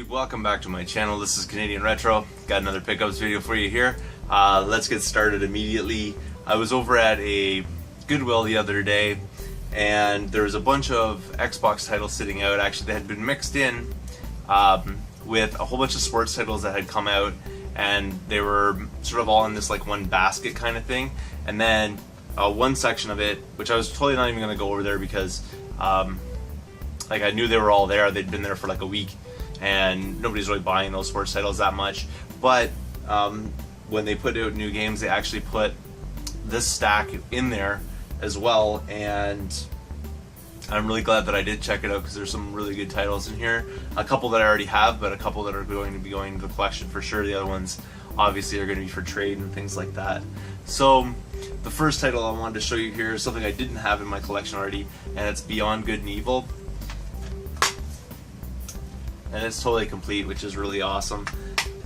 Welcome back to my channel. This is Canadian Retro. Got another pickups video for you here. Let's get started immediately. I was over at a Goodwill the other day and there was a bunch of Xbox titles sitting out. Actually, they had been mixed in with a whole bunch of sports titles that had come out, and they were sort of all in this like one basket kind of thing. And then one section of it, which I was totally not even going to go over there because like I knew they were all there. They'd been there for like a week and nobody's really buying those sports titles that much. But when they put out new games, they actually put this stack in there as well, and I'm really glad that I did check it out because there's some really good titles in here. A couple that I already have, but a couple that are going to be going into the collection for sure. The other ones obviously are going to be for trade and things like that. So the first title I wanted to show you here is something I didn't have in my collection already, and it's Beyond Good and Evil. And it's totally complete, which is really awesome.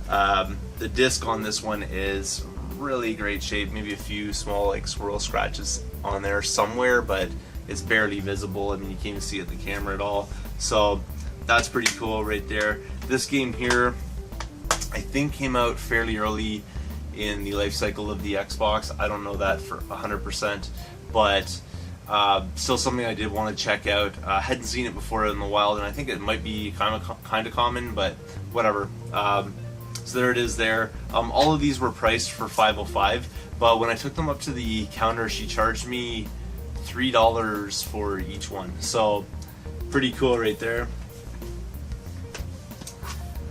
The disc on this one is really great shape. Maybe a few small like swirl scratches on there somewhere, but it's barely visible. I mean, you can't even see it in the camera at all. So that's pretty cool right there. This game here, I think, came out fairly early in the life cycle of the Xbox. I don't know that for 100%, but still something I did want to check out. Hadn't seen it before in the wild, and I think it might be kind of common, but whatever. So there it is there. All of these were priced for $5.05, but when I took them up to the counter, she charged me $3 for each one. So pretty cool right there.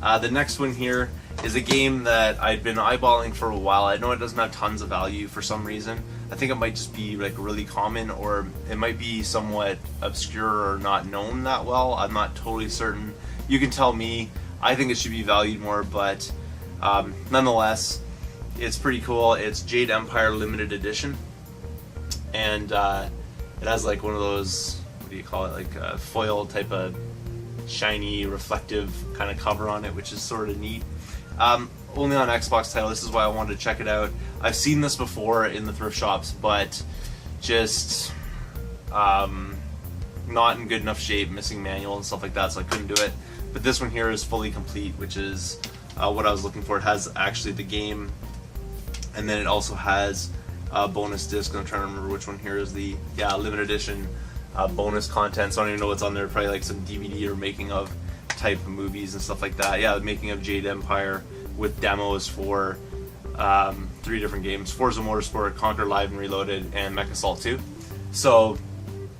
The next one here is a game that I'd been eyeballing for a while. I know it doesn't have tons of value for some reason. I think it might just be like really common, or it might be somewhat obscure or not known that well. I'm not totally certain. You can tell me. I think it should be valued more, but nonetheless, it's pretty cool. It's Jade Empire Limited Edition, and it has like one of those, what do you call it, like a foil type of shiny, reflective kind of cover on it, which is sort of neat. Only on Xbox title. This is why I wanted to check it out. I've seen this before in the thrift shops, but just not in good enough shape, missing manual and stuff like that, so I couldn't do it. But this one here is fully complete, which is what I was looking for. It has actually the game, and then it also has a bonus disc. I'm trying to remember which one here is the limited edition bonus content. So I don't even know what's on there. Probably like some DVD or making of type of movies and stuff like that. Yeah, the making of Jade Empire with demos for 3 different games: Forza Motorsport, Conquer Live and Reloaded, and Mech Assault 2. So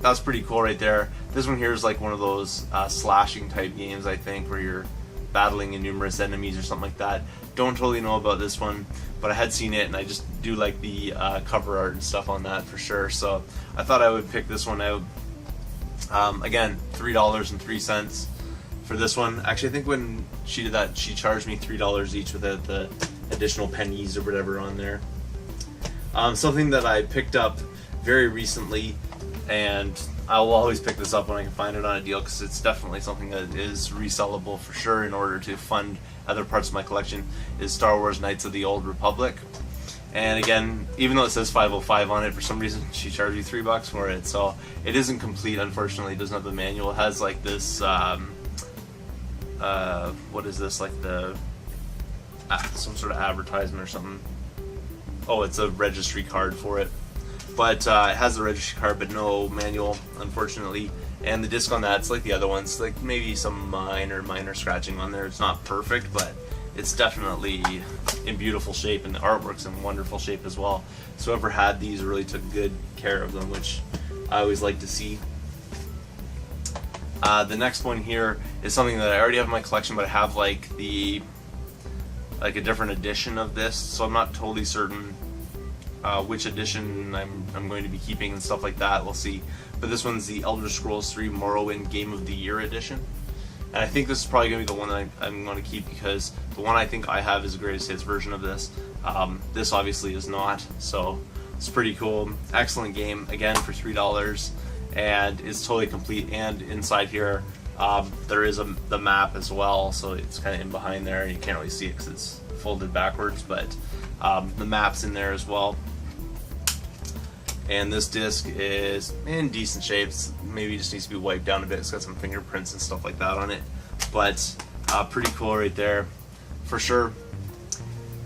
that's pretty cool right there. This one here is like one of those slashing type games, I think, where you're battling numerous enemies or something like that. Don't totally know about this one, but I had seen it and I just do like the cover art and stuff on that for sure. So I thought I would pick this one out. Again, $3.03 for this one. Actually, I think when she did that, she charged me $3 each without the additional pennies or whatever on there. Something that I picked up very recently, and I will always pick this up when I can find it on a deal, because it's definitely something that is resellable for sure in order to fund other parts of my collection, is Star Wars Knights of the Old Republic. And again, even though it says $5.05 on it, for some reason she charged me $3 for it. So it isn't complete, unfortunately. It doesn't have the manual. It has like this what is this, like the some sort of advertisement or something. Oh, it's a registry card for it, but it has the registry card but no manual, unfortunately. And the disc on that, it's like the other ones, like maybe some minor scratching on there. It's not perfect, but it's definitely in beautiful shape, and the artwork's in wonderful shape as well. So whoever had these really took good care of them, which I always like to see. The next one here is something that I already have in my collection, but I have like a different edition of this, so I'm not totally certain which edition I'm going to be keeping and stuff like that. We'll see. But this one's the Elder Scrolls 3 Morrowind Game of the Year edition, and I think this is probably going to be the one that I'm going to keep, because the one I think I have is a greatest hits version of this. This obviously is not, so it's pretty cool. Excellent game, again for $3, and it's totally complete. And inside here There is the map as well, so it's kind of in behind there, and you can't really see it because it's folded backwards, but the map's in there as well. And this disc is in decent shape. Maybe just needs to be wiped down a bit. It's got some fingerprints and stuff like that on it, but pretty cool right there for sure.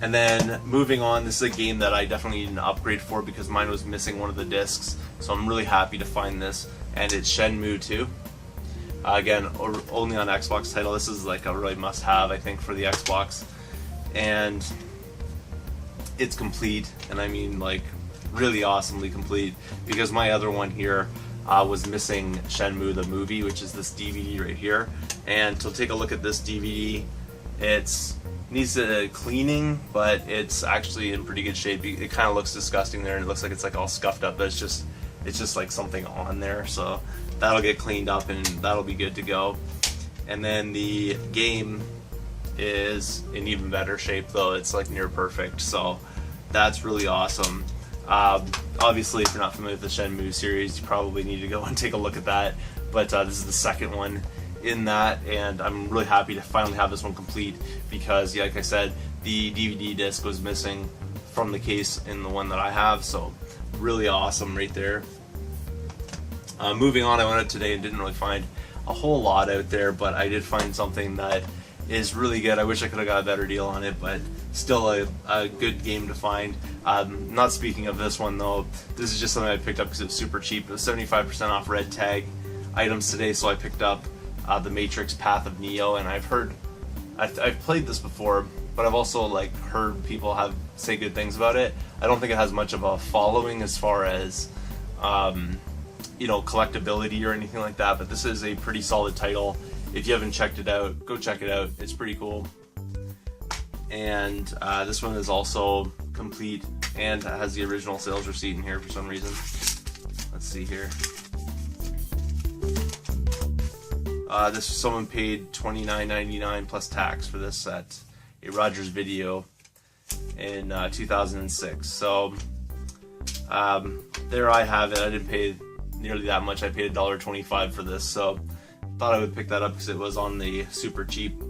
And then moving on, this is a game that I definitely need an upgrade for because mine was missing one of the discs, so I'm really happy to find this, and it's Shenmue 2. Again, only on Xbox title. This is like a really must-have, I think, for the Xbox, and it's complete, and I mean like really awesomely complete, because my other one here was missing Shenmue the movie, which is this DVD right here. And to take a look at this DVD, it's needs a cleaning, but it's actually in pretty good shape. It kind of looks disgusting there, and it looks like it's like all scuffed up, but it's just like something on there, so that'll get cleaned up and that'll be good to go. And then the game is in even better shape, though. It's like near perfect, so that's really awesome. Obviously, if you're not familiar with the Shenmue series, you probably need to go and take a look at that, but this is the second one in that, and I'm really happy to finally have this one complete, because like I said, the DVD disc was missing from the case in the one that I have, so really awesome right there. Moving on, I went out today and didn't really find a whole lot out there, but I did find something that is really good. I wish I could have got a better deal on it, but still a good game to find. Not speaking of this one though, this is just something I picked up because it was super cheap. It was 75% off red tag items today, so I picked up the Matrix Path of Neo, and I've played this before, but I've also like heard people say good things about it. I don't think it has much of a following as far as collectability or anything like that, but this is a pretty solid title. If you haven't checked it out, go check it out. It's pretty cool. And this one is also complete and has the original sales receipt in here for some reason. Let's see here. Someone paid $29.99 plus tax for this at a Rogers Video in 2006. So there I have it. I didn't pay nearly that much. I paid $1.25 for this, so thought I would pick that up because it was on the super cheap.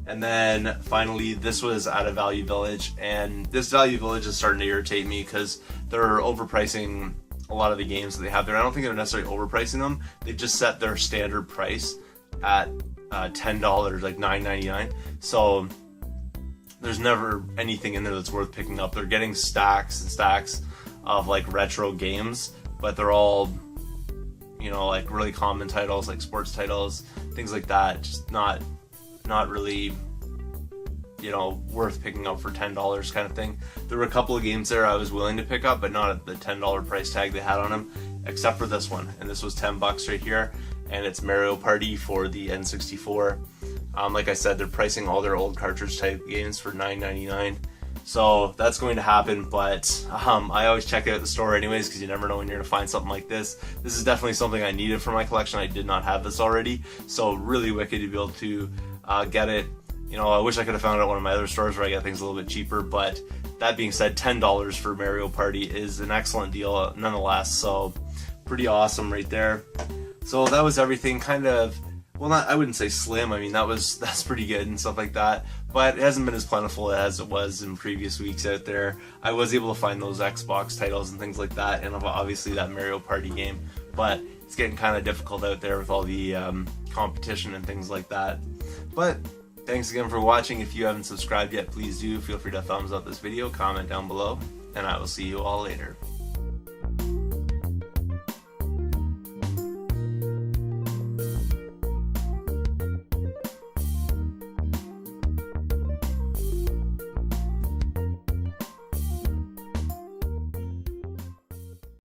And then finally, this was at a Value Village, and this Value Village is starting to irritate me because they're overpricing a lot of the games that they have there. I don't think they're necessarily overpricing them. They've just set their standard price at $10, like $9.99. So there's never anything in there that's worth picking up. They're getting stacks and stacks of like retro games, but they're all, like really common titles, like sports titles, things like that. Just not really, worth picking up for $10 kind of thing. There were a couple of games there I was willing to pick up, but not at the $10 price tag they had on them, except for this one. And this was $10 right here, and it's Mario Party for the N64. Like I said, they're pricing all their old cartridge type games for $9.99. So that's going to happen, but I always check out the store anyways, because you never know when you're going to find something like this. This is definitely something I needed for my collection. I did not have this already, so really wicked to be able to get it. I wish I could have found it at one of my other stores where I get things a little bit cheaper, but that being said, $10 for Mario Party is an excellent deal nonetheless, so pretty awesome right there. So that was everything, kind of, well, I wouldn't say slim. I mean, that's pretty good and stuff like that, but it hasn't been as plentiful as it was in previous weeks out there. I was able to find those Xbox titles and things like that, and obviously that Mario Party game, but it's getting kind of difficult out there with all the competition and things like that. But thanks again for watching. If you haven't subscribed yet, please do. Feel free to thumbs up this video, comment down below, and I will see you all later.